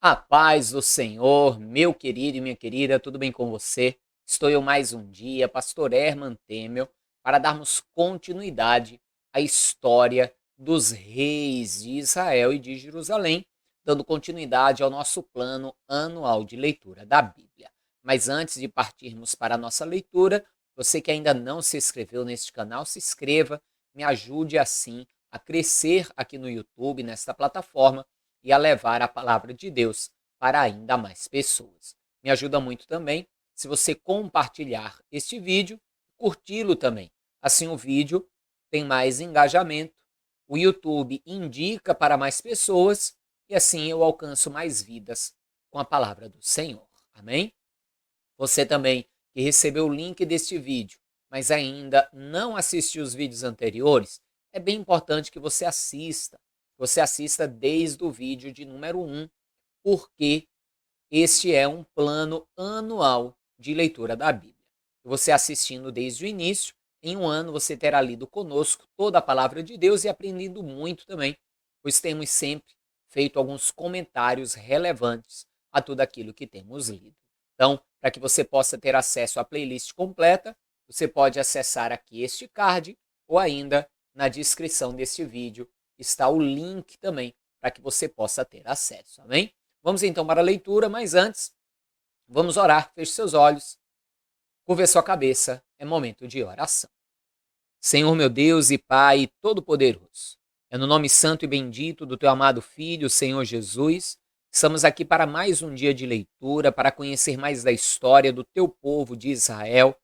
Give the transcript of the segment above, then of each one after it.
A paz do Senhor, meu querido e minha querida, tudo bem com você? Estou eu mais um dia, pastor Herman Temel, para darmos continuidade à história dos reis de Israel e de Jerusalém, dando continuidade ao nosso plano anual de leitura da Bíblia. Mas antes de partirmos para a nossa leitura, você que ainda não se inscreveu neste canal, se inscreva, me ajude assim a crescer aqui no YouTube, nesta plataforma, e a levar a palavra de Deus para ainda mais pessoas. Me ajuda muito também se você compartilhar este vídeo, curti-lo também. Assim o vídeo tem mais engajamento, o YouTube indica para mais pessoas e assim eu alcanço mais vidas com a palavra do Senhor. Amém? Você também que recebeu o link deste vídeo, mas ainda não assistiu os vídeos anteriores, é bem importante que você assista. Você assista desde o vídeo de número 1, porque este é um plano anual de leitura da Bíblia. Você assistindo desde o início, em um ano você terá lido conosco toda a palavra de Deus e aprendido muito também, pois temos sempre feito alguns comentários relevantes a tudo aquilo que temos lido. Então, para que você possa ter acesso à playlist completa, você pode acessar aqui este card ou ainda na descrição deste vídeo está o link também para que você possa ter acesso, amém? Vamos então para a leitura, mas antes, vamos orar. Feche seus olhos, curva a sua cabeça, é momento de oração. Senhor meu Deus e Pai Todo-Poderoso, é no nome santo e bendito do Teu amado Filho, Senhor Jesus, estamos aqui para mais um dia de leitura, para conhecer mais da história do Teu povo de Israel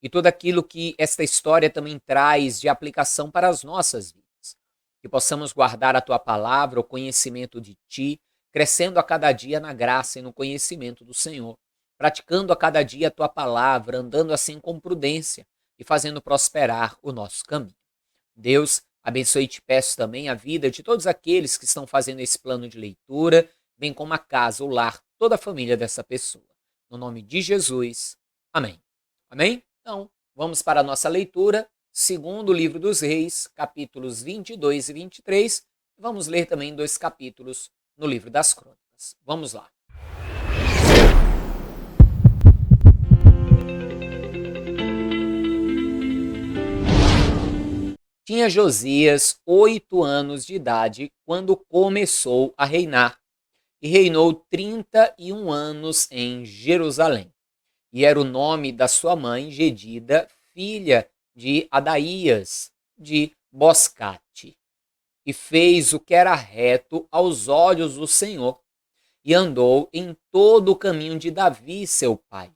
e tudo aquilo que esta história também traz de aplicação para as nossas vidas. Que possamos guardar a Tua palavra, o conhecimento de Ti, crescendo a cada dia na graça e no conhecimento do Senhor, praticando a cada dia a Tua palavra, andando assim com prudência e fazendo prosperar o nosso caminho. Deus, abençoe e te peço também a vida de todos aqueles que estão fazendo esse plano de leitura, bem como a casa, o lar, toda a família dessa pessoa. No nome de Jesus, amém. Amém? Então, vamos para a nossa leitura, segundo o livro dos Reis, capítulos 22 e 23. Vamos ler também 2 capítulos no livro das Crônicas. Vamos lá. Tinha Josias 8 anos de idade quando começou a reinar, e reinou 31 anos em Jerusalém. E era o nome da sua mãe, Gedida, filha de Adaías, de Boscate. E fez o que era reto aos olhos do Senhor, e andou em todo o caminho de Davi, seu pai,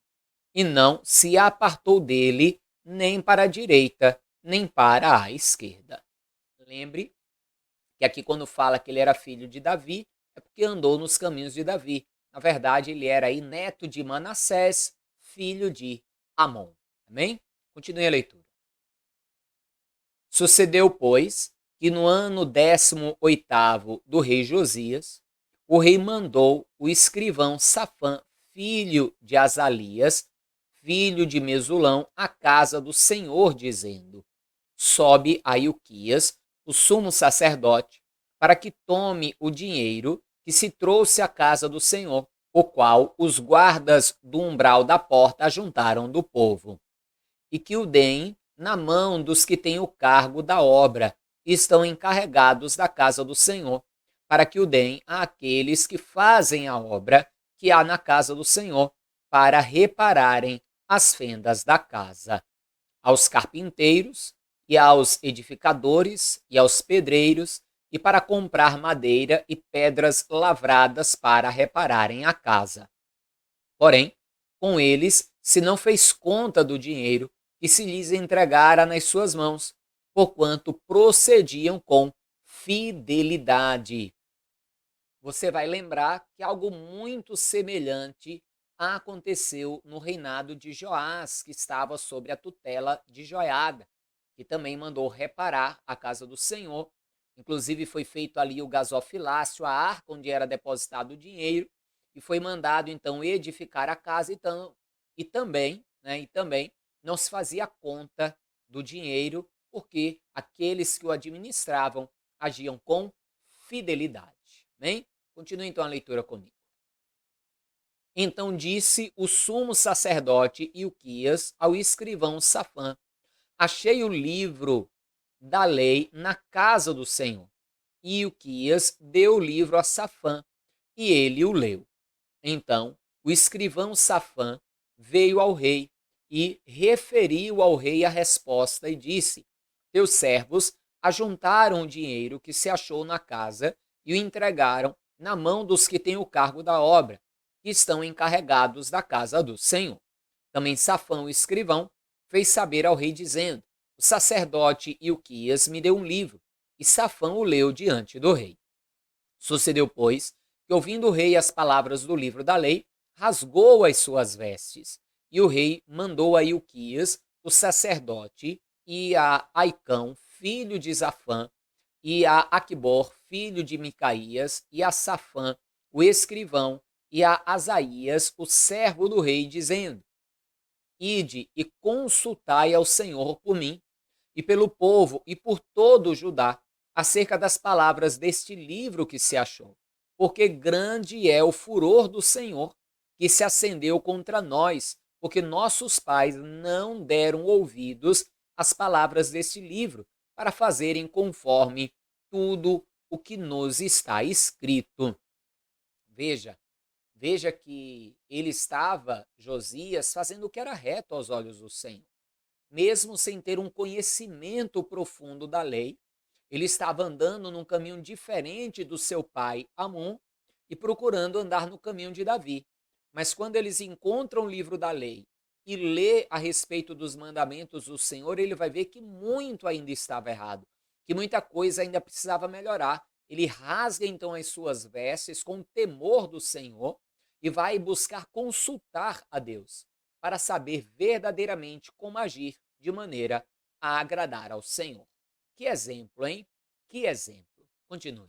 e não se apartou dele nem para a direita, nem para a esquerda. Lembre que aqui quando fala que ele era filho de Davi, é porque andou nos caminhos de Davi. Na verdade, ele era aí neto de Manassés, filho de Amon. Amém? Continue a leitura. Sucedeu, pois, que no ano 18º do rei Josias, o rei mandou o escrivão Safã, filho de Azalias, filho de Mesulão, à casa do Senhor, dizendo: sobe a Ilquias, o sumo sacerdote, para que tome o dinheiro que se trouxe à casa do Senhor, o qual os guardas do umbral da porta ajuntaram do povo, e que o deem na mão dos que têm o cargo da obra e estão encarregados da casa do Senhor, para que o deem àqueles que fazem a obra que há na casa do Senhor, para repararem as fendas da casa. Aos carpinteiros, e aos edificadores, e aos pedreiros, e para comprar madeira e pedras lavradas para repararem a casa. Porém, com eles se não fez conta do dinheiro que se lhes entregara nas suas mãos, porquanto procediam com fidelidade. Você vai lembrar que algo muito semelhante aconteceu no reinado de Joás, que estava sob a tutela de Joiada, que também mandou reparar a casa do Senhor. Inclusive foi feito ali o gasofilácio, a arca onde era depositado o dinheiro, e foi mandado então edificar a casa e também não se fazia conta do dinheiro, porque aqueles que o administravam agiam com fidelidade. Amém? Continue então a leitura comigo. Então disse o sumo sacerdote Ilquias ao escrivão Safã: achei o livro da lei na casa do Senhor. E Ilquias deu o livro a Safã, e ele o leu. Então o escrivão Safã veio ao rei e referiu ao rei a resposta e disse: teus servos ajuntaram o dinheiro que se achou na casa e o entregaram na mão dos que têm o cargo da obra, que estão encarregados da casa do Senhor. Também Safã, o escrivão, fez saber ao rei, dizendo: o sacerdote Ilquias me deu um livro, e Safã o leu diante do rei. Sucedeu, pois, que, ouvindo o rei as palavras do livro da lei, rasgou as suas vestes. E o rei mandou a Ilquias, o sacerdote, e a Aicão, filho de Zafã, e a Aquibor, filho de Micaías, e a Safã, o escrivão, e a Asaías, o servo do rei, dizendo: ide e consultai ao Senhor por mim, e pelo povo, e por todo o Judá, acerca das palavras deste livro que se achou. Porque grande é o furor do Senhor, que se acendeu contra nós, porque nossos pais não deram ouvidos às palavras deste livro, para fazerem conforme tudo o que nos está escrito. Veja, veja que ele estava, Josias, fazendo o que era reto aos olhos do Senhor. Mesmo sem ter um conhecimento profundo da lei, ele estava andando num caminho diferente do seu pai Amon e procurando andar no caminho de Davi. Mas quando eles encontram o livro da lei e lê a respeito dos mandamentos do Senhor, ele vai ver que muito ainda estava errado, que muita coisa ainda precisava melhorar. Ele rasga então as suas vestes com temor do Senhor e vai buscar consultar a Deus para saber verdadeiramente como agir de maneira a agradar ao Senhor. Que exemplo, hein? Que exemplo. Continue.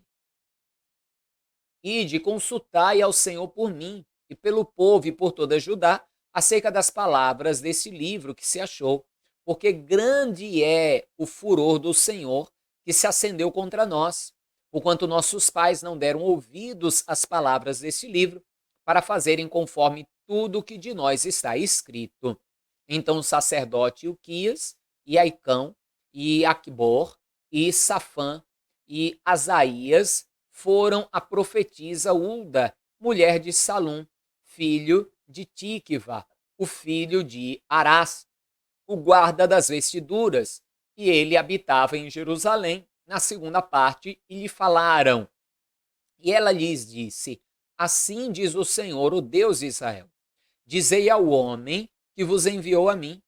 Ide, consultai ao Senhor por mim e pelo povo e por toda Judá acerca das palavras desse livro que se achou, porque grande é o furor do Senhor que se acendeu contra nós, porquanto nossos pais não deram ouvidos às palavras desse livro, para fazerem conforme tudo o que de nós está escrito. Então o sacerdote Ilquias, e Aicão, e Aquibor, e Safã, e Asaías foram a profetisa Ulda, mulher de Salum, filho de Tíquiva, o filho de Arás, o guarda das vestiduras, e ele habitava em Jerusalém, na segunda parte, e lhe falaram. E ela lhes disse: assim diz o Senhor, o Deus de Israel: dizei ao homem que vos enviou a mim,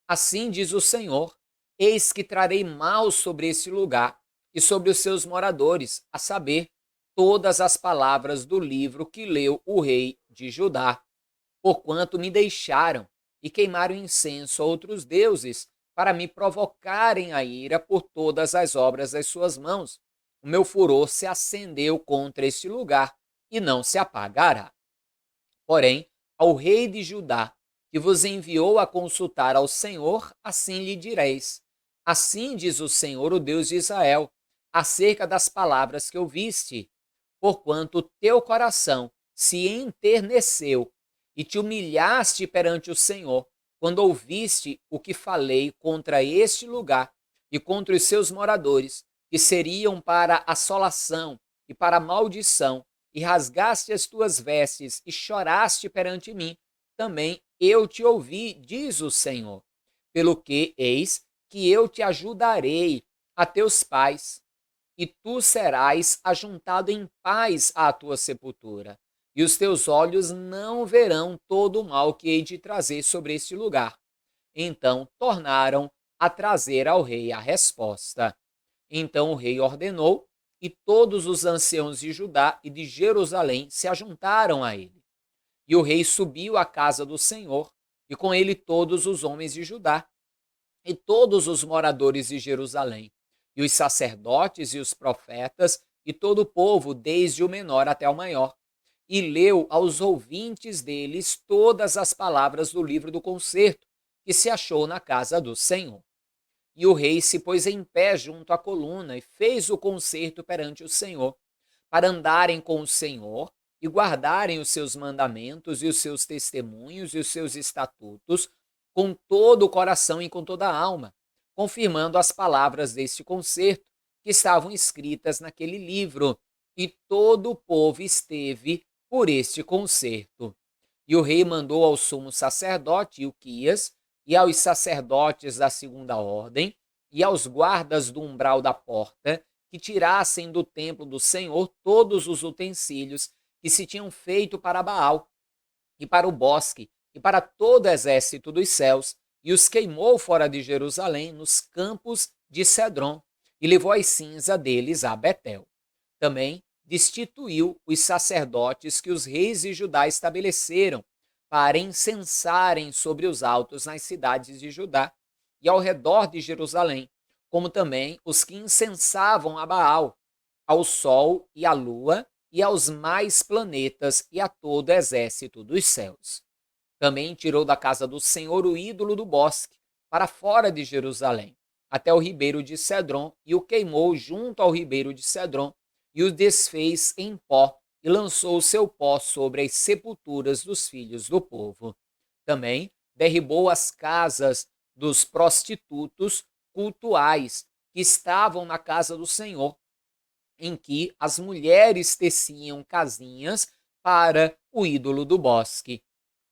assim diz o Senhor: eis que trarei mal sobre esse lugar e sobre os seus moradores, a saber, todas as palavras do livro que leu o rei de Judá, porquanto me deixaram e queimaram incenso a outros deuses, para me provocarem a ira por todas as obras das suas mãos. O meu furor se acendeu contra este lugar e não se apagará. Porém, ao rei de Judá, que vos enviou a consultar ao Senhor, assim lhe direis: assim diz o Senhor, o Deus de Israel, acerca das palavras que ouviste, porquanto o teu coração se enterneceu e te humilhaste perante o Senhor, quando ouviste o que falei contra este lugar e contra os seus moradores, que seriam para assolação e para maldição, e rasgaste as tuas vestes e choraste perante mim, também eu te ouvi, diz o Senhor. Pelo que, eis que eu te ajudarei a teus pais, e tu serás ajuntado em paz à tua sepultura, e os teus olhos não verão todo o mal que hei de trazer sobre este lugar. Então tornaram a trazer ao rei a resposta. Então o rei ordenou, e todos os anciãos de Judá e de Jerusalém se ajuntaram a ele. E o rei subiu à casa do Senhor, e com ele todos os homens de Judá, e todos os moradores de Jerusalém, e os sacerdotes e os profetas, e todo o povo, desde o menor até o maior. E leu aos ouvintes deles todas as palavras do livro do concerto, que se achou na casa do Senhor. E o rei se pôs em pé junto à coluna e fez o concerto perante o Senhor, para andarem com o Senhor e guardarem os seus mandamentos e os seus testemunhos e os seus estatutos com todo o coração e com toda a alma, confirmando as palavras deste concerto que estavam escritas naquele livro. E todo o povo esteve por este concerto. E o rei mandou ao sumo sacerdote Ilquias e aos sacerdotes da segunda ordem e aos guardas do umbral da porta que tirassem do templo do Senhor todos os utensílios que se tinham feito para Baal e para o bosque e para todo o exército dos céus, e os queimou fora de Jerusalém nos campos de Cedron e levou as cinzas deles a Betel. Também destituiu os sacerdotes que os reis de Judá estabeleceram para incensarem sobre os altos nas cidades de Judá e ao redor de Jerusalém, como também os que incensavam a Baal, ao sol e à lua e aos mais planetas e a todo o exército dos céus. Também tirou da casa do Senhor o ídolo do bosque, para fora de Jerusalém, até o ribeiro de Cedron, e o queimou junto ao ribeiro de Cedron, e o desfez em pó, e lançou o seu pó sobre as sepulturas dos filhos do povo. Também derribou as casas dos prostitutos cultuais que estavam na casa do Senhor, em que as mulheres teciam casinhas para o ídolo do bosque.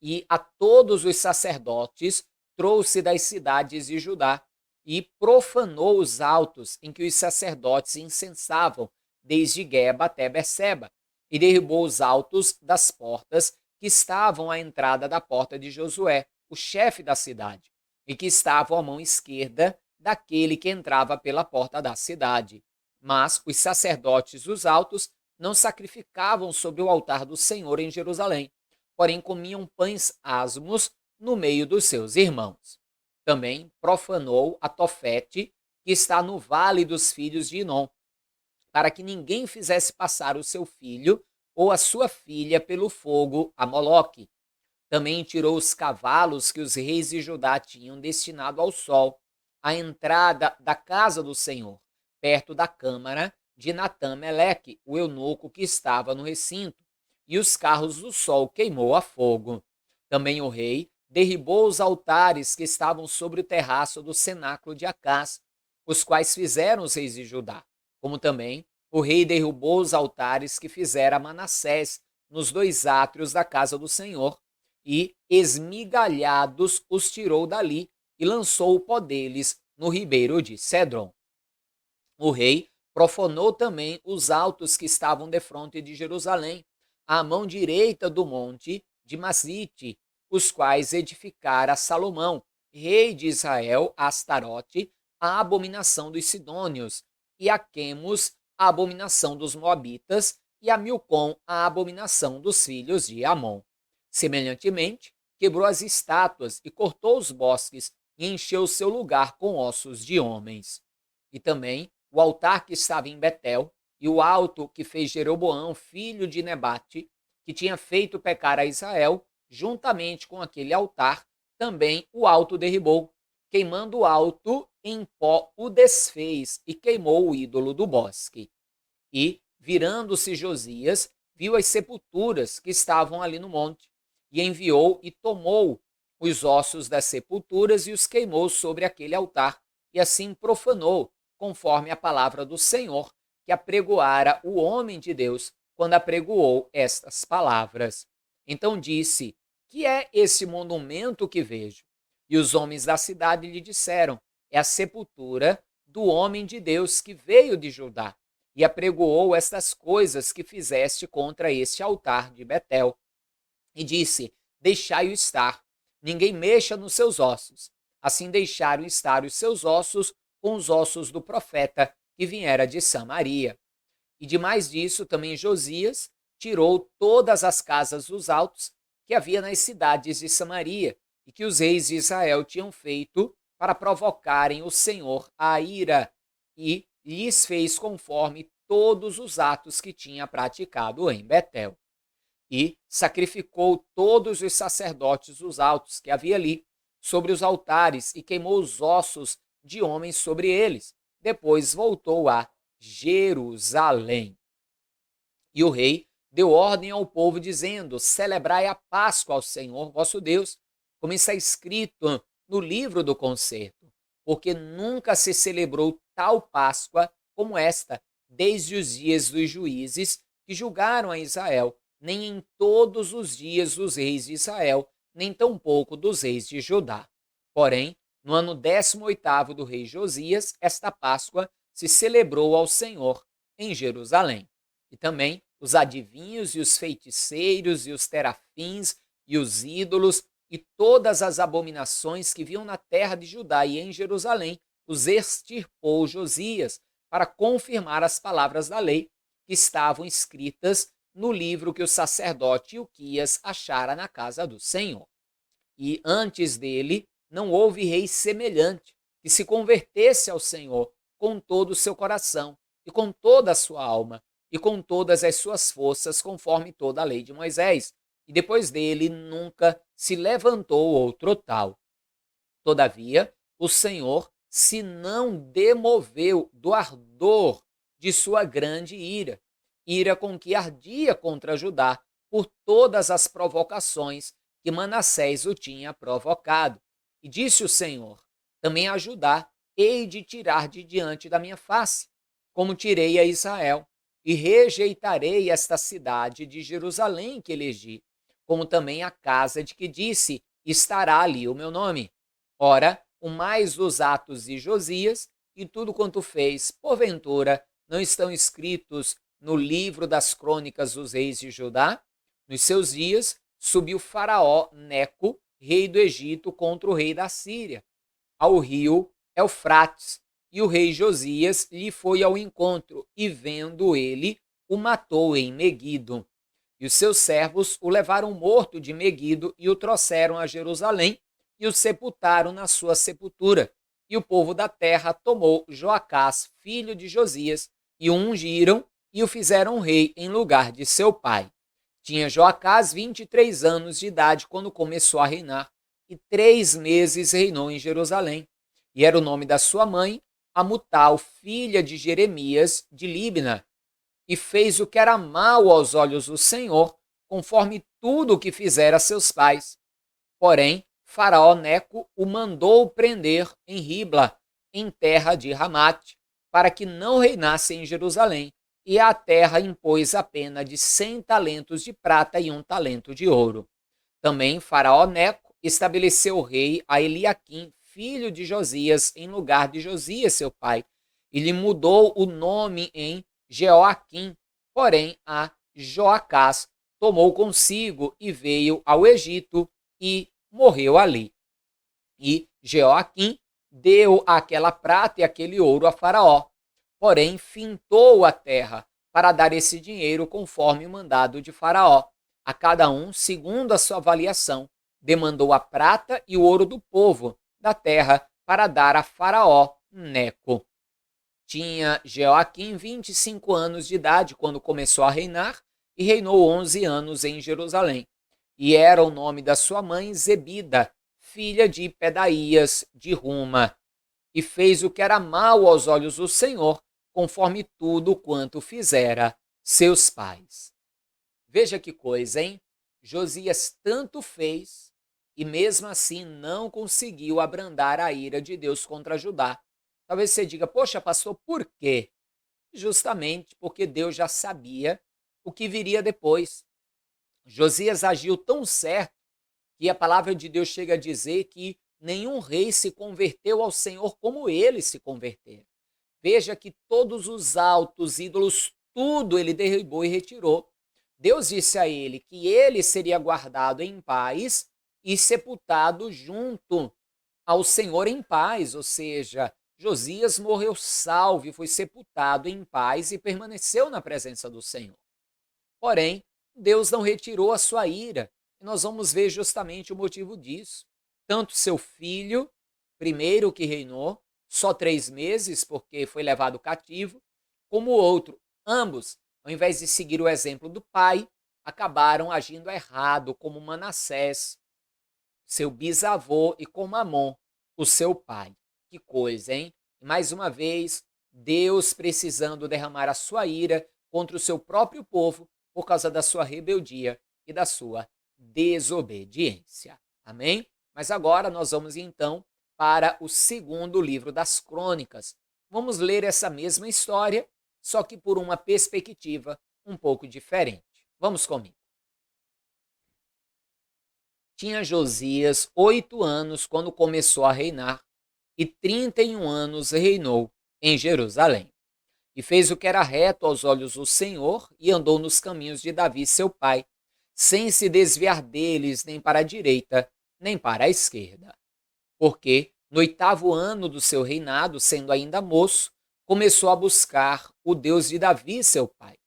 E a todos os sacerdotes trouxe das cidades de Judá e profanou os altos em que os sacerdotes incensavam, desde Geba até Berseba, e derribou os altos das portas que estavam à entrada da porta de Josué, o chefe da cidade, e que estavam à mão esquerda daquele que entrava pela porta da cidade. Mas os sacerdotes dos altos não sacrificavam sobre o altar do Senhor em Jerusalém, porém comiam pães asmos no meio dos seus irmãos. Também profanou a Tofete, que está no vale dos filhos de Inom, para que ninguém fizesse passar o seu filho ou a sua filha pelo fogo a Moloque. Também tirou os cavalos que os reis de Judá tinham destinado ao sol, à entrada da casa do Senhor, perto da câmara de Natã-Meleque, o eunuco que estava no recinto, e os carros do sol queimou a fogo. Também o rei derribou os altares que estavam sobre o terraço do cenáculo de Acás, os quais fizeram os reis de Judá, como também o rei derrubou os altares que fizera Manassés nos dois átrios da casa do Senhor, e esmigalhados os tirou dali e lançou o pó deles no ribeiro de Cedron. O rei profanou também os altos que estavam defronte de Jerusalém, à mão direita do monte de Masite, os quais edificara Salomão, rei de Israel, a Astarote, a abominação dos Sidônios, e a Quemos, a abominação dos Moabitas, e a Milcom, a abominação dos filhos de Amon. Semelhantemente, quebrou as estátuas e cortou os bosques e encheu seu lugar com ossos de homens. E também o altar que estava em Betel e o alto que fez Jeroboão, filho de Nebate, que tinha feito pecar a Israel, juntamente com aquele altar, também o alto derribou, queimando o alto em pó o desfez e queimou o ídolo do bosque. E, virando-se Josias, viu as sepulturas que estavam ali no monte, e enviou e tomou os ossos das sepulturas e os queimou sobre aquele altar, e assim profanou, conforme a palavra do Senhor, que apregoara o homem de Deus quando apregoou estas palavras. Então disse: que é esse monumento que vejo? E os homens da cidade lhe disseram: é a sepultura do homem de Deus que veio de Judá, e apregoou estas coisas que fizeste contra este altar de Betel. E disse: deixai-o estar, ninguém mexa nos seus ossos. Assim deixaram estar os seus ossos com os ossos do profeta que viera de Samaria. E demais disso, também Josias tirou todas as casas dos altos que havia nas cidades de Samaria e que os reis de Israel tinham feito para provocarem o Senhor à ira, e lhes fez conforme todos os atos que tinha praticado em Betel. E sacrificou todos os sacerdotes dos altos que havia ali sobre os altares e queimou os ossos de homens sobre eles. Depois voltou a Jerusalém. E o rei deu ordem ao povo dizendo: celebrai a Páscoa ao Senhor vosso Deus, como está escrito no livro do concerto, porque nunca se celebrou tal Páscoa como esta, desde os dias dos juízes que julgaram a Israel, nem em todos os dias dos reis de Israel, nem tampouco dos reis de Judá. Porém, no ano 18º do rei Josias, esta Páscoa se celebrou ao Senhor em Jerusalém. E também os adivinhos e os feiticeiros e os terafins e os ídolos e todas as abominações que viam na terra de Judá e em Jerusalém, os extirpou Josias para confirmar as palavras da lei que estavam escritas no livro que o sacerdote Ilquias achara na casa do Senhor. E antes dele não houve rei semelhante que se convertesse ao Senhor com todo o seu coração e com toda a sua alma e com todas as suas forças, conforme toda a lei de Moisés. E depois dele nunca se levantou outro tal. Todavia, o Senhor se não demoveu do ardor de sua grande ira, ira com que ardia contra Judá por todas as provocações que Manassés o tinha provocado. E disse o Senhor: também a Judá hei de tirar de diante da minha face, como tirei a Israel, e rejeitarei esta cidade de Jerusalém que elegi, como também a casa de que disse: estará ali o meu nome. Ora, o mais dos atos de Josias e tudo quanto fez, porventura, não estão escritos no livro das crônicas dos reis de Judá? Nos seus dias, subiu Faraó Neco, rei do Egito, contra o rei da Síria, ao rio Eufrates, e o rei Josias lhe foi ao encontro, e vendo ele, o matou em Meguido. E os seus servos o levaram morto de Meguido e o trouxeram a Jerusalém e o sepultaram na sua sepultura. E o povo da terra tomou Joacás, filho de Josias, e o ungiram e o fizeram rei em lugar de seu pai. Tinha Joacás 23 anos de idade quando começou a reinar, e 3 meses reinou em Jerusalém. E era o nome da sua mãe, Amutal, filha de Jeremias, de Libna. E fez o que era mal aos olhos do Senhor, conforme tudo o que fizera seus pais. Porém, Faraó Neco o mandou prender em Ribla, em terra de Ramate, para que não reinasse em Jerusalém, e a terra impôs a pena de 100 talentos de prata e 1 talento de ouro. Também Faraó Neco estabeleceu o rei a Eliaquim, filho de Josias, em lugar de Josias, seu pai, e lhe mudou o nome em Jeoaquim. Porém, a Joacás tomou consigo e veio ao Egito e morreu ali. E Jeoaquim deu aquela prata e aquele ouro a Faraó, porém fintou a terra para dar esse dinheiro conforme o mandado de Faraó. A cada um, segundo a sua avaliação, demandou a prata e o ouro do povo da terra para dar a Faraó Neco. Tinha Jeoaquim 25 anos de idade quando começou a reinar e reinou 11 anos em Jerusalém. E era o nome da sua mãe Zebida, filha de Pedaías de Ruma. E fez o que era mal aos olhos do Senhor, conforme tudo quanto fizera seus pais. Veja que coisa, hein? Josias tanto fez e mesmo assim não conseguiu abrandar a ira de Deus contra Judá. Talvez você diga: poxa, pastor, por quê? Justamente porque Deus já sabia o que viria depois. Josias agiu tão certo que a palavra de Deus chega a dizer que nenhum rei se converteu ao Senhor como ele se converteu. Veja que todos os altos ídolos, tudo ele derribou e retirou. Deus disse a ele que ele seria guardado em paz e sepultado junto ao Senhor em paz, ou seja, Josias morreu salvo e foi sepultado em paz e permaneceu na presença do Senhor. Porém, Deus não retirou a sua ira, e nós vamos ver justamente o motivo disso. Tanto seu filho, primeiro que reinou, só 3 meses, porque foi levado cativo, como o outro, ambos, ao invés de seguir o exemplo do pai, acabaram agindo errado, como Manassés, seu bisavô, e como Amon, o seu pai. Que coisa, hein? E mais uma vez, Deus precisando derramar a sua ira contra o seu próprio povo, por causa da sua rebeldia e da sua desobediência. Amém? Mas agora nós vamos então para o segundo livro das Crônicas. Vamos ler essa mesma história, só que por uma perspectiva um pouco diferente. Vamos comigo. Tinha Josias 8 anos quando começou a reinar, e 31 anos reinou em Jerusalém. E fez o que era reto aos olhos do Senhor, e andou nos caminhos de Davi seu pai, sem se desviar deles nem para a direita, nem para a esquerda. Porque, no 8º ano do seu reinado, sendo ainda moço, começou a buscar o Deus de Davi seu pai.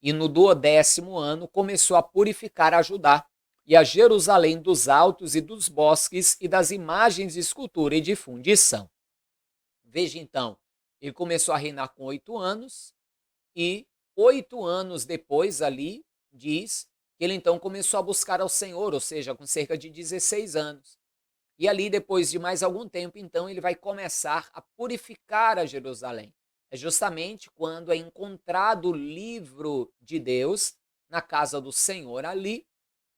E no 12º ano começou a purificar a Judá e a Jerusalém dos altos e dos bosques e das imagens de escultura e de fundição. Veja então, ele começou a reinar com 8 anos e 8 anos depois ali diz que ele então começou a buscar ao Senhor, ou seja, com cerca de 16 anos. E ali depois de mais algum tempo, então ele vai começar a purificar a Jerusalém. É justamente quando é encontrado o livro de Deus na casa do Senhor ali,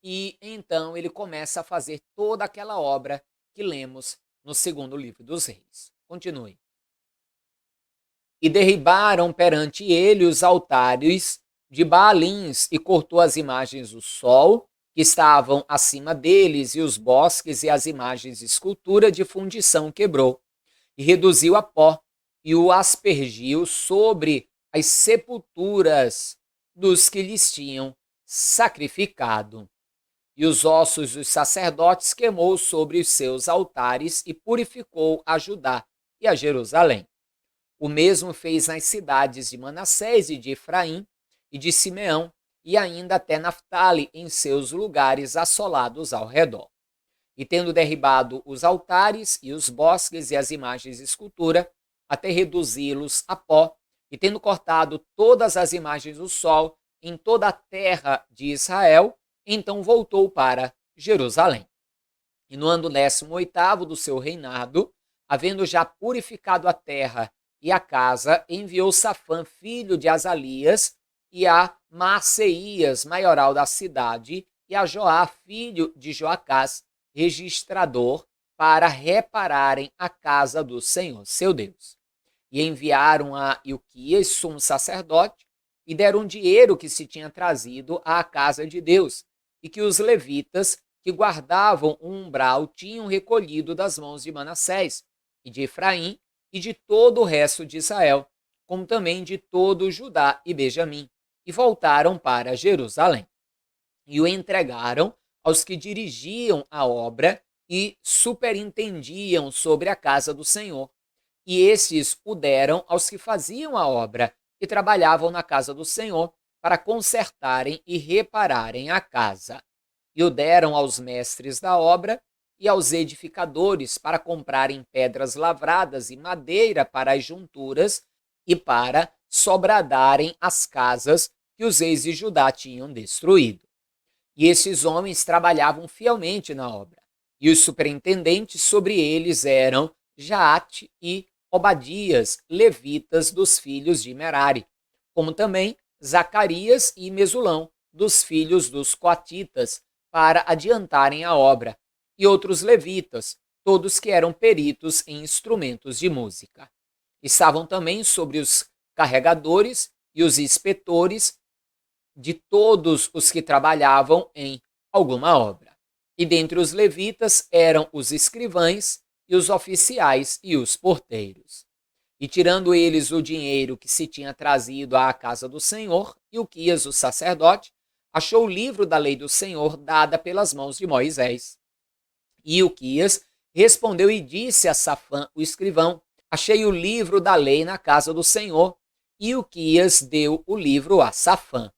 e então ele começa a fazer toda aquela obra que lemos no segundo livro dos Reis. Continue. E derribaram perante ele os altares de Baalins e cortou as imagens do sol que estavam acima deles e os bosques e as imagens de escultura de fundição quebrou e reduziu a pó e o aspergiu sobre as sepulturas dos que lhes tinham sacrificado. E os ossos dos sacerdotes queimou sobre os seus altares e purificou a Judá e a Jerusalém. O mesmo fez nas cidades de Manassés e de Efraim e de Simeão, e ainda até Naftali, em seus lugares assolados ao redor. E tendo derribado os altares e os bosques e as imagens de escultura, até reduzi-los a pó, e tendo cortado todas as imagens do sol em toda a terra de Israel, então voltou para Jerusalém. E no ano 18º do seu reinado, havendo já purificado a terra e a casa, enviou Safã, filho de Azalias, e a Maaseías, maioral da cidade, e a Joá, filho de Joacás, registrador, para repararem a casa do Senhor, seu Deus. E enviaram a Ilquias, sumo sacerdote, e deram dinheiro que se tinha trazido à casa de Deus, e que os levitas que guardavam o umbral tinham recolhido das mãos de Manassés, e de Efraim, e de todo o resto de Israel, como também de todo Judá e Benjamim, e voltaram para Jerusalém. E o entregaram aos que dirigiam a obra e superintendiam sobre a casa do Senhor. E estes o deram aos que faziam a obra e trabalhavam na casa do Senhor para consertarem e repararem a casa. E o deram aos mestres da obra e aos edificadores para comprarem pedras lavradas e madeira para as junturas e para sobradarem as casas que os reis de Judá tinham destruído. E esses homens trabalhavam fielmente na obra, e os superintendentes sobre eles eram Jaate e Obadias, levitas dos filhos de Merari, como também Zacarias e Mesulão, dos filhos dos coatitas, para adiantarem a obra, e outros levitas, todos que eram peritos em instrumentos de música. Estavam também sobre os carregadores e os inspetores de todos os que trabalhavam em alguma obra. E dentre os levitas eram os escrivães e os oficiais e os porteiros. E tirando eles o dinheiro que se tinha trazido à casa do Senhor, Ilquias, o sacerdote, achou o livro da lei do Senhor dada pelas mãos de Moisés. E Ilquias respondeu e disse a Safã, o escrivão: achei o livro da lei na casa do Senhor. E Ilquias deu o livro a Safã.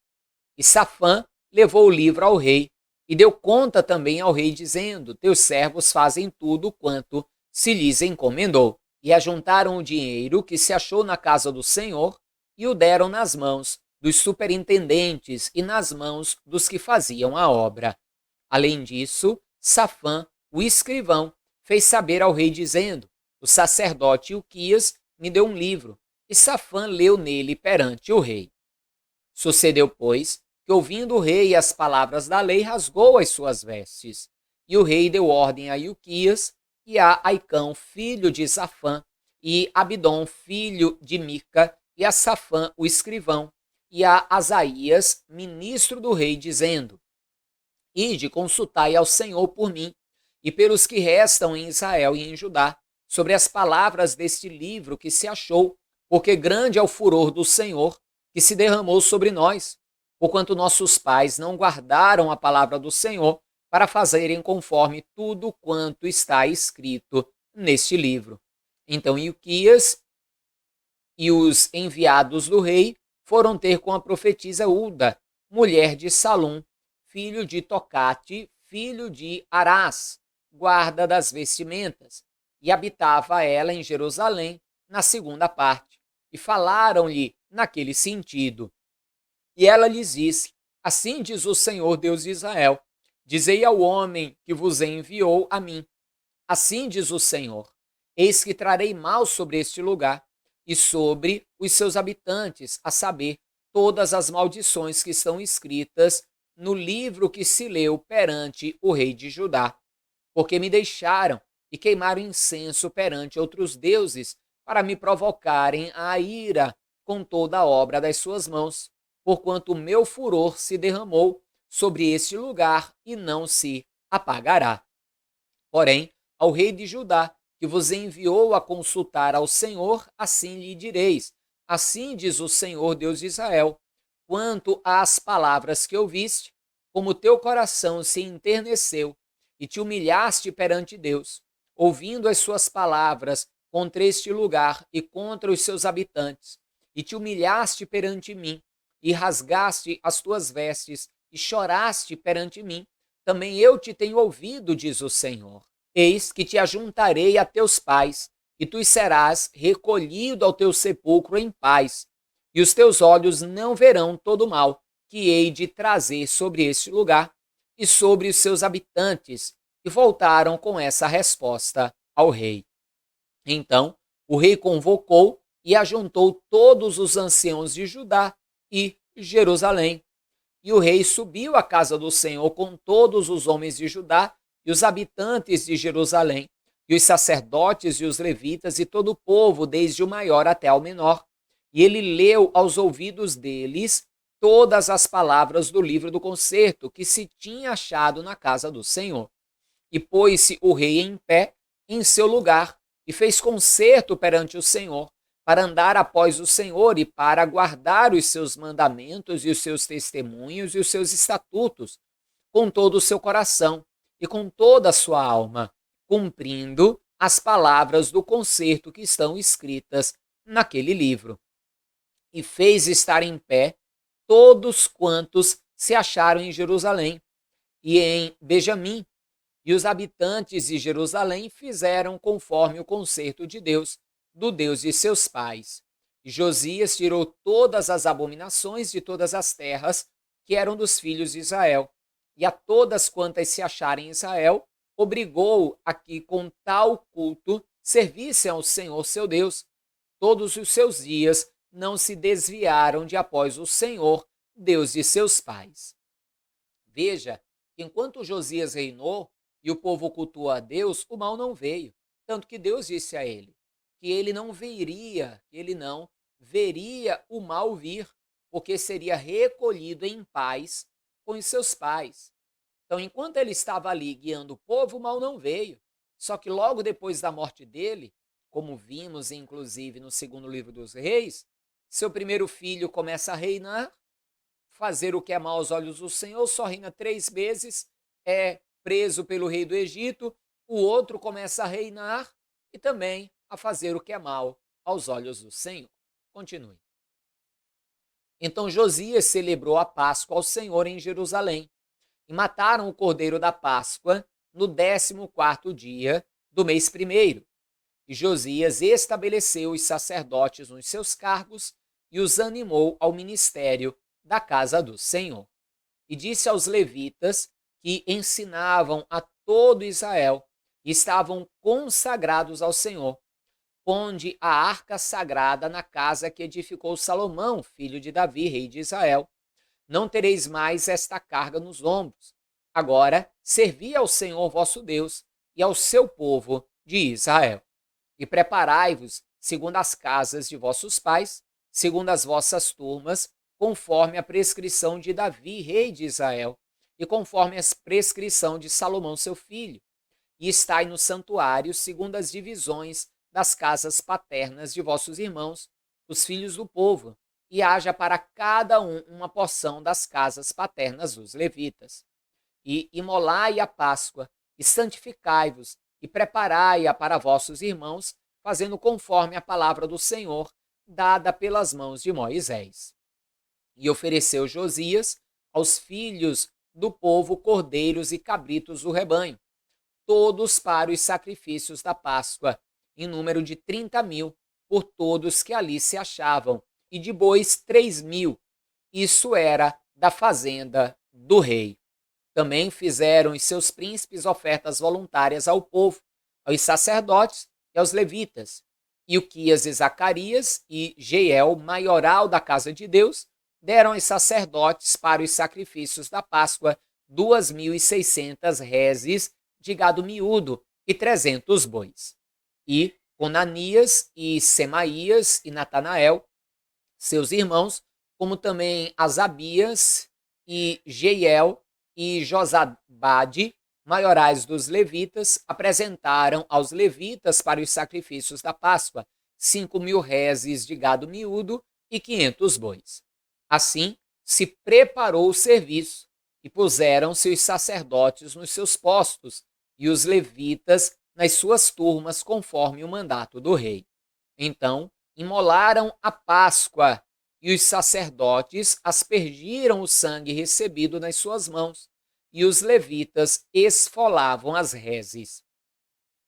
E Safã levou o livro ao rei e deu conta também ao rei, dizendo: teus servos fazem tudo quanto se lhes encomendou. E ajuntaram o dinheiro que se achou na casa do Senhor e o deram nas mãos dos superintendentes e nas mãos dos que faziam a obra. Além disso, Safã, o escrivão, fez saber ao rei, dizendo: o sacerdote Ilquias me deu um livro. E Safã leu nele perante o rei. Sucedeu, pois, que, ouvindo o rei as palavras da lei, rasgou as suas vestes. E o rei deu ordem a Ilquias e a Aicão, filho de Safã, e Abidom, filho de Mica, e a Safã, o escrivão, e a Asaías, ministro do rei, dizendo: Ide, consultai ao Senhor por mim e pelos que restam em Israel e em Judá, sobre as palavras deste livro que se achou, porque grande é o furor do Senhor que se derramou sobre nós, porquanto nossos pais não guardaram a palavra do Senhor para fazerem conforme tudo quanto está escrito neste livro. Então Ilquias e os enviados do rei foram ter com a profetisa Ulda, mulher de Salum, filho de Tocate, filho de Arás, guarda das vestimentas, e habitava ela em Jerusalém, na segunda parte. E falaram-lhe naquele sentido. E ela lhes disse: Assim diz o Senhor Deus de Israel: Dizei ao homem que vos enviou a mim: Assim diz o Senhor: Eis que trarei mal sobre este lugar e sobre os seus habitantes, a saber, todas as maldições que estão escritas no livro que se leu perante o rei de Judá, porque me deixaram e queimaram incenso perante outros deuses para me provocarem a ira com toda a obra das suas mãos, porquanto o meu furor se derramou sobre este lugar e não se apagará. Porém, ao rei de Judá, que vos enviou a consultar ao Senhor, assim lhe direis: Assim diz o Senhor Deus de Israel: Quanto às palavras que ouviste, como teu coração se enterneceu e te humilhaste perante Deus, ouvindo as suas palavras contra este lugar e contra os seus habitantes, e te humilhaste perante mim, e rasgaste as tuas vestes, e choraste perante mim, também eu te tenho ouvido, diz o Senhor. Eis que te ajuntarei a teus pais, e tu serás recolhido ao teu sepulcro em paz, e os teus olhos não verão todo o mal que hei de trazer sobre este lugar e sobre os seus habitantes. E voltaram com essa resposta ao rei. Então o rei convocou e ajuntou todos os anciãos de Judá e Jerusalém. E o rei subiu à casa do Senhor com todos os homens de Judá e os habitantes de Jerusalém, e os sacerdotes e os levitas e todo o povo, desde o maior até ao menor. E ele leu aos ouvidos deles todas as palavras do livro do concerto que se tinha achado na casa do Senhor. E pôs-se o rei em pé em seu lugar e fez concerto perante o Senhor, para andar após o Senhor e para guardar os seus mandamentos e os seus testemunhos e os seus estatutos, com todo o seu coração e com toda a sua alma, cumprindo as palavras do concerto que estão escritas naquele livro. E fez estar em pé todos quantos se acharam em Jerusalém e em Benjamim, e os habitantes de Jerusalém fizeram conforme o concerto de Deus, do Deus de seus pais. E Josias tirou todas as abominações de todas as terras que eram dos filhos de Israel, e a todas quantas se acharem em Israel, obrigou a que com tal culto servissem ao Senhor seu Deus. Todos os seus dias não se desviaram de após o Senhor, Deus de seus pais. Veja que enquanto Josias reinou e o povo cultuou a Deus, o mal não veio. Tanto que Deus disse a ele que ele não veria o mal vir, porque seria recolhido em paz com os seus pais. Então, enquanto ele estava ali guiando o povo, o mal não veio. Só que logo depois da morte dele, como vimos inclusive no segundo livro dos Reis, seu primeiro filho começa a reinar, fazer o que é mal aos olhos do Senhor, só reina 3 meses, é preso pelo rei do Egito, o outro começa a reinar e também a fazer o que é mal aos olhos do Senhor. Continue. Então Josias celebrou a Páscoa ao Senhor em Jerusalém, e mataram o cordeiro da Páscoa no 14º dia do mês primeiro. E Josias estabeleceu os sacerdotes nos seus cargos e os animou ao ministério da casa do Senhor. E disse aos levitas que ensinavam a todo Israel e estavam consagrados ao Senhor: ponde a arca sagrada na casa que edificou Salomão, filho de Davi, rei de Israel. não tereis mais esta carga nos ombros. Agora, servi ao Senhor vosso Deus e ao seu povo de Israel. E preparai-vos segundo as casas de vossos pais, segundo as vossas turmas, conforme a prescrição de Davi, rei de Israel, e conforme a prescrição de Salomão, seu filho. E estai no santuário, segundo as divisões das casas paternas de vossos irmãos, os filhos do povo, e haja para cada um uma porção das casas paternas dos levitas. E imolai a Páscoa, e santificai-vos, e preparai-a para vossos irmãos, fazendo conforme a palavra do Senhor, dada pelas mãos de Moisés. E ofereceu Josias aos filhos do povo cordeiros e cabritos do rebanho, todos para os sacrifícios da Páscoa, em número de 30.000, por todos que ali se achavam, e de bois 3.000. Isso era da fazenda do rei. Também fizeram os seus príncipes ofertas voluntárias ao povo, aos sacerdotes e aos levitas. E Uquias e Zacarias e Jeiel, maioral da casa de Deus, deram aos sacerdotes para os sacrifícios da Páscoa 2.600 reses de gado miúdo e 300 bois. E Conanias e Semaías e Natanael, seus irmãos, como também Asabias e Jeiel e Josabade, maiorais dos levitas, apresentaram aos levitas para os sacrifícios da Páscoa 5.000 reses de gado miúdo e 500 bois. Assim, se preparou o serviço e puseram-se os sacerdotes nos seus postos e os levitas nas suas turmas, conforme o mandato do rei. Então, imolaram a Páscoa e os sacerdotes aspergiram o sangue recebido nas suas mãos, e os levitas esfolavam as reses.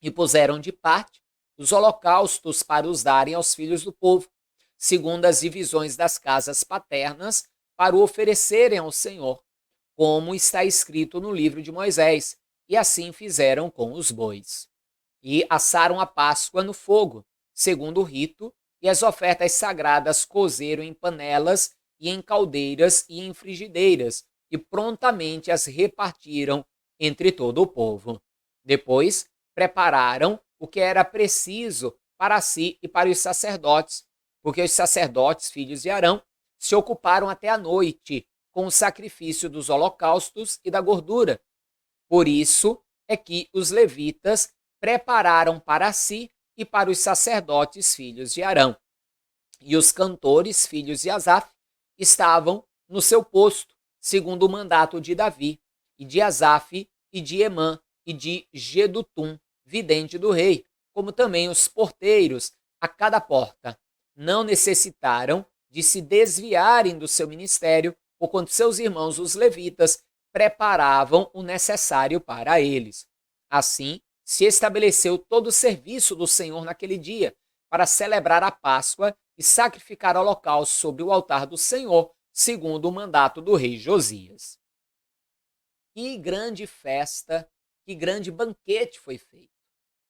E puseram de parte os holocaustos para os darem aos filhos do povo, segundo as divisões das casas paternas, para o oferecerem ao Senhor, como está escrito no livro de Moisés, e assim fizeram com os bois. E assaram a Páscoa no fogo, segundo o rito, e as ofertas sagradas cozeram em panelas e em caldeiras e em frigideiras, e prontamente as repartiram entre todo o povo. Depois, prepararam o que era preciso para si e para os sacerdotes, porque os sacerdotes, filhos de Arão, se ocuparam até a noite com o sacrifício dos holocaustos e da gordura. Por isso é que os levitas prepararam para si e para os sacerdotes, filhos de Arão. E os cantores, filhos de Asaf, estavam no seu posto, segundo o mandato de Davi, e de Asaf, e de Emã, e de Gedutum, vidente do rei, como também os porteiros a cada porta. Não necessitaram de se desviarem do seu ministério, porquanto seus irmãos, os levitas, preparavam o necessário para eles. Assim, se estabeleceu todo o serviço do Senhor naquele dia, para celebrar a Páscoa e sacrificar holocaustos sobre o altar do Senhor, segundo o mandato do rei Josias. Que grande festa, que grande banquete foi feito.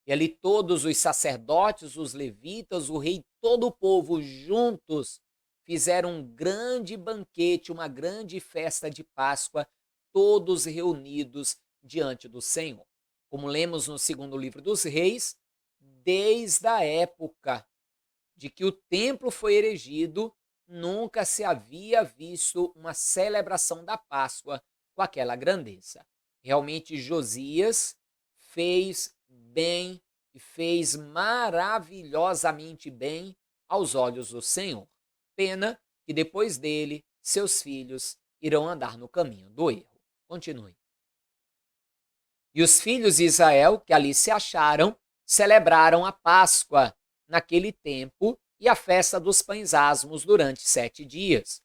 E ali todos os sacerdotes, os levitas, o rei, todo o povo juntos fizeram um grande banquete, uma grande festa de Páscoa, todos reunidos diante do Senhor. Como lemos no segundo livro dos Reis, desde a época de que o templo foi erigido, nunca se havia visto uma celebração da Páscoa com aquela grandeza. Realmente Josias fez bem e fez maravilhosamente bem aos olhos do Senhor. Pena que depois dele, seus filhos irão andar no caminho do erro. Continue. E os filhos de Israel, que ali se acharam, celebraram a Páscoa naquele tempo e a festa dos pães asmos durante 7 dias.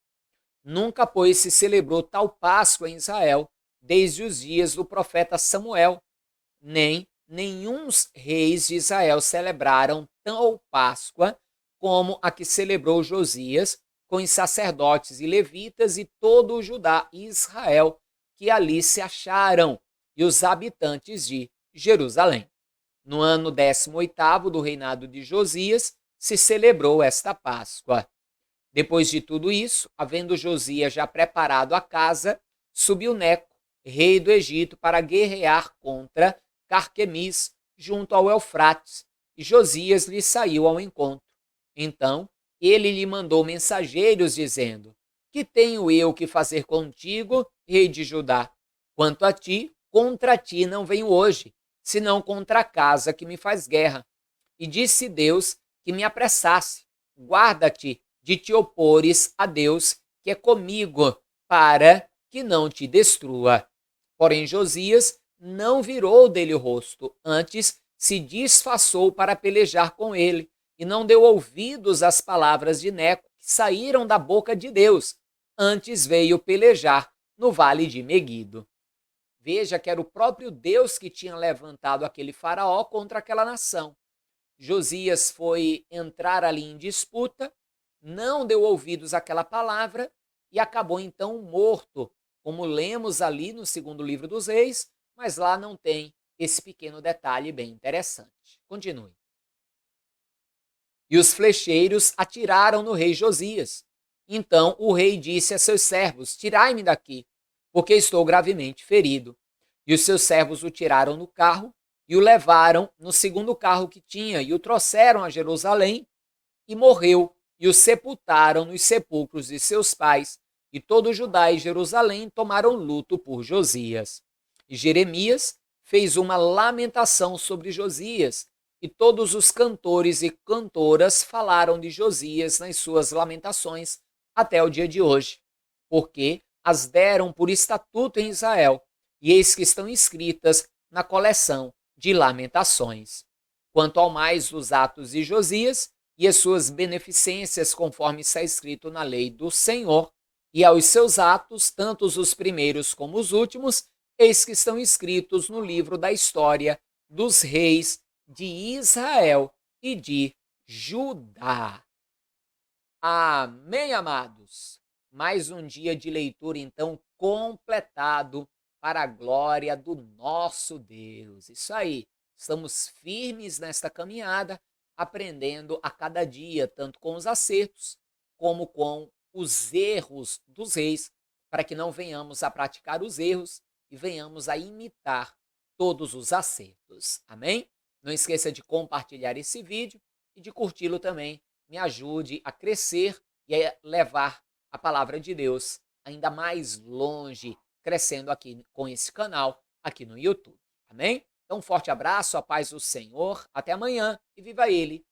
Nunca, pois, se celebrou tal Páscoa em Israel desde os dias do profeta Samuel, nem nenhum reis de Israel celebraram tal Páscoa como a que celebrou Josias, com os sacerdotes e levitas e todo o Judá e Israel que ali se acharam, e os habitantes de Jerusalém. No ano 18º do reinado de Josias, se celebrou esta Páscoa. Depois de tudo isso, havendo Josias já preparado a casa, subiu Neco, rei do Egito, para guerrear contra Carquemis, junto ao Eufrates, e Josias lhe saiu ao encontro. Então ele lhe mandou mensageiros, dizendo: Que tenho eu que fazer contigo, rei de Judá? Quanto a ti, contra ti não venho hoje, senão contra a casa que me faz guerra. E disse Deus que me apressasse: Guarda-te de te opores a Deus, que é comigo, para que não te destrua. Porém, Josias não virou dele o rosto, antes se disfarçou para pelejar com ele, e não deu ouvidos às palavras de Neco, que saíram da boca de Deus. Antes veio pelejar no vale de Meguido. Veja que era o próprio Deus que tinha levantado aquele faraó contra aquela nação. Josias foi entrar ali em disputa, não deu ouvidos àquela palavra e acabou então morto, como lemos ali no segundo livro dos Reis, mas lá não tem esse pequeno detalhe bem interessante. Continue. E os flecheiros atiraram no rei Josias. Então o rei disse a seus servos: Tirai-me daqui, porque estou gravemente ferido. E os seus servos o tiraram no carro e o levaram no segundo carro que tinha e o trouxeram a Jerusalém, e morreu, e o sepultaram nos sepulcros de seus pais, e todo Judá e Jerusalém tomaram luto por Josias. E Jeremias fez uma lamentação sobre Josias, e todos os cantores e cantoras falaram de Josias nas suas lamentações até o dia de hoje, porque as deram por estatuto em Israel, e eis que estão escritas na coleção de lamentações. Quanto ao mais dos atos de Josias e as suas beneficências, conforme está escrito na lei do Senhor, e aos seus atos, tanto os primeiros como os últimos, eis que estão escritos no livro da história dos reis de Israel e de Judá. Amém, amados? Mais um dia de leitura, então, completado para a glória do nosso Deus. Isso aí, estamos firmes nesta caminhada, aprendendo a cada dia, tanto com os acertos como com os erros dos reis, para que não venhamos a praticar os erros e venhamos a imitar todos os acertos. Amém? Não esqueça de compartilhar esse vídeo e de curti-lo também. Me ajude a crescer e a levar a palavra de Deus ainda mais longe, crescendo aqui com esse canal, aqui no YouTube. Amém? Então, um forte abraço, a paz do Senhor, até amanhã e viva Ele,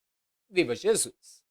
viva Jesus!